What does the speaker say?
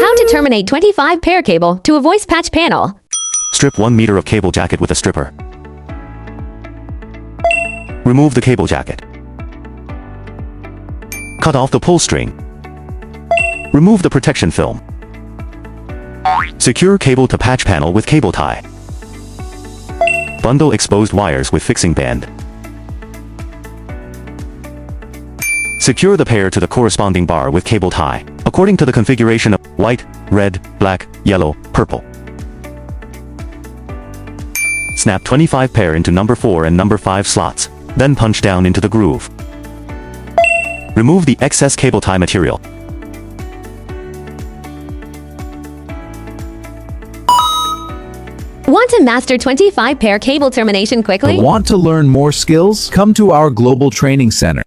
How to terminate 25 pair cable to a voice patch panel. Strip 1 meter of cable jacket with a stripper. Remove the cable jacket. Cut off the pull string. Remove the protection film. Secure cable to patch panel with cable tie. Bundle exposed wires with fixing band. Secure the pair to the corresponding bar with cable tie, according to the configuration of white, red, black, yellow, purple. Snap 25 pair into number 4 and number 5 slots, then punch down into the groove. Remove the excess cable tie material. Want to master 25 pair cable termination quickly? Want to learn more skills? Come to our global training center.